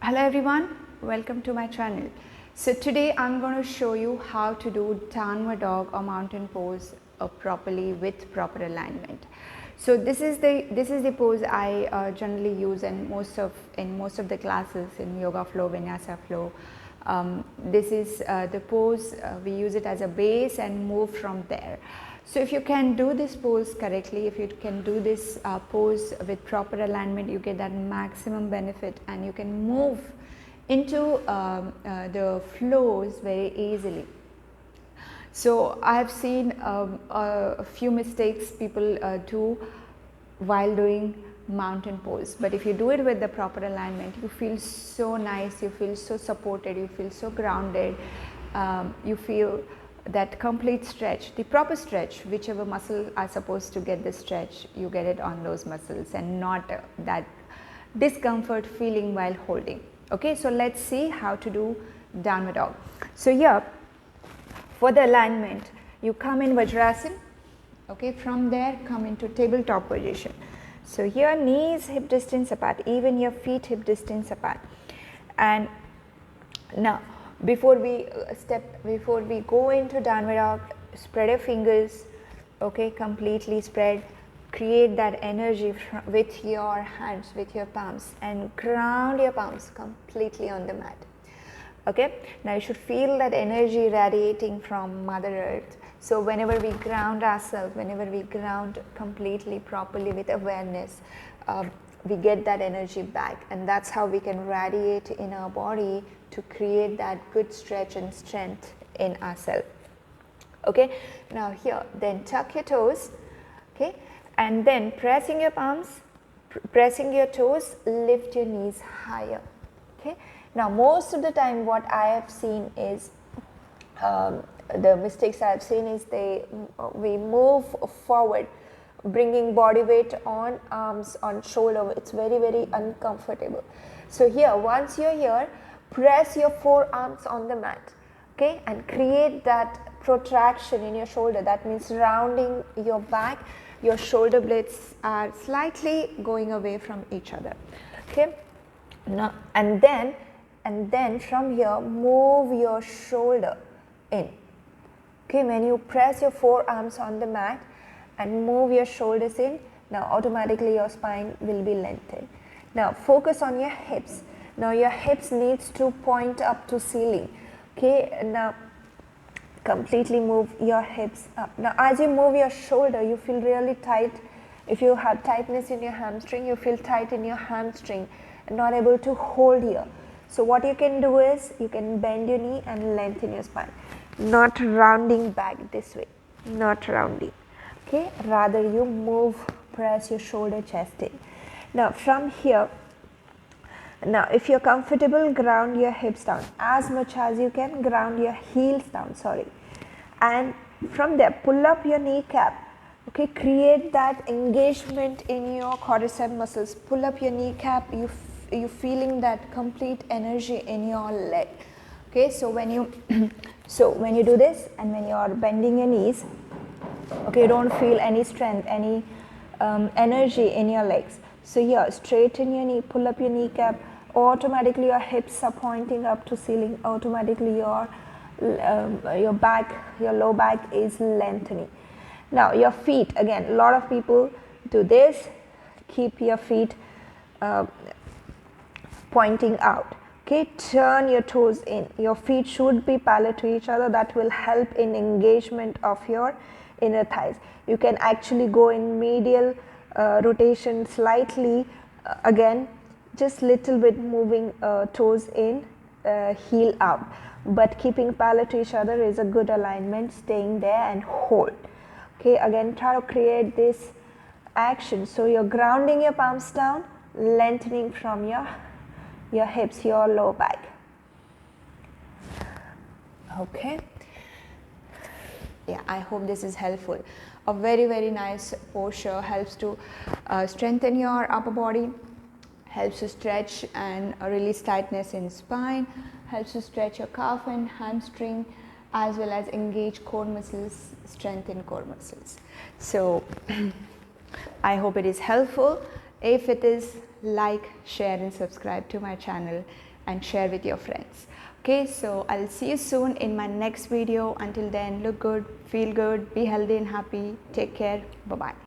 Hello everyone, welcome to my channel. So today I'm going to show you how to do downward dog or mountain pose properly with proper alignment. So this is the pose I generally use in most of the classes in yoga flow, vinyasa flow. This is the pose, we use it as a base and move from there. So if you can do this pose correctly, if you can do this pose with proper alignment, you get that maximum benefit and you can move into the flows very easily. So I have seen a few mistakes people do while doing mountain pose, but if you do it with the proper alignment, you feel so nice, you feel so supported, you feel so grounded, you feel that complete stretch, the proper stretch, whichever muscle are supposed to get the stretch, you get it on those muscles and not that discomfort feeling while holding. Okay, so let's see how to do downward dog. So here for the alignment, you come in Vajrasana. Okay, from there come into tabletop position. So here knees hip distance apart, even your feet hip distance apart. And now before we go into downward dog, spread your fingers, okay, completely spread, create that energy with your hands, with your palms, and ground your palms completely on the mat. Okay, now you should feel that energy radiating from Mother Earth. So whenever we ground ourselves, whenever we ground completely properly with awareness, we get that energy back, and that's how we can radiate in our body to create that good stretch and strength in ourselves. Okay, now here then tuck your toes, okay, and then pressing your palms, pressing your toes, lift your knees higher. Okay, now most of the time what I have seen is the mistakes I have seen is we move forward, bringing body weight on arms, on shoulder. It's very uncomfortable. So here, once you're here, press your forearms on the mat, okay, and create that protraction in your shoulder. That means rounding your back, your shoulder blades are slightly going away from each other. Okay, now and then from here move your shoulder in. Okay, when you press your forearms on the mat and move your shoulders in, now automatically your spine will be lengthened. Now focus on your hips. Now your hips needs to point up to ceiling. Okay, now completely move your hips up. Now as you move your shoulder, you feel really tight. If you have tightness in your hamstring, you feel tight in your hamstring and not able to hold here. So what you can do is you can bend your knee and lengthen your spine. Not rounding back this way, not rounding. Okay, rather you move, press your shoulder, chest in. Now from here, now if you're comfortable, ground your hips down as much as you can, ground your heels down, and from there pull up your kneecap. Okay, create that engagement in your quadricep muscles. Pull up your kneecap, you feeling that complete energy in your leg. Okay, so when you when you do this and when you are bending your knees, okay, you don't feel any strength, any energy in your legs. So here, straighten your knee, pull up your kneecap, automatically your hips are pointing up to ceiling, automatically your back, your low back is lengthening. Now your feet, again, a lot of people do this, keep your feet pointing out. Okay, turn your toes in. Your feet should be parallel to each other. That will help in engagement of your inner thighs. You can actually go in medial rotation slightly, again, just little bit moving toes in, heel out. But keeping parallel to each other is a good alignment, staying there and hold. Okay, again, try to create this action. So you're grounding your palms down, lengthening from your hips, your low back. Okay, yeah, I hope this is helpful. A very nice posture, helps to strengthen your upper body, helps to stretch and release tightness in spine, helps to stretch your calf and hamstring, as well as engage core muscles, strengthen core muscles. So I hope it is helpful. If it is, like, share and subscribe to my channel, and share with your friends. Okay, so I'll see you soon in my next video. Until then, look good, feel good, be healthy and happy. Take care. Bye bye.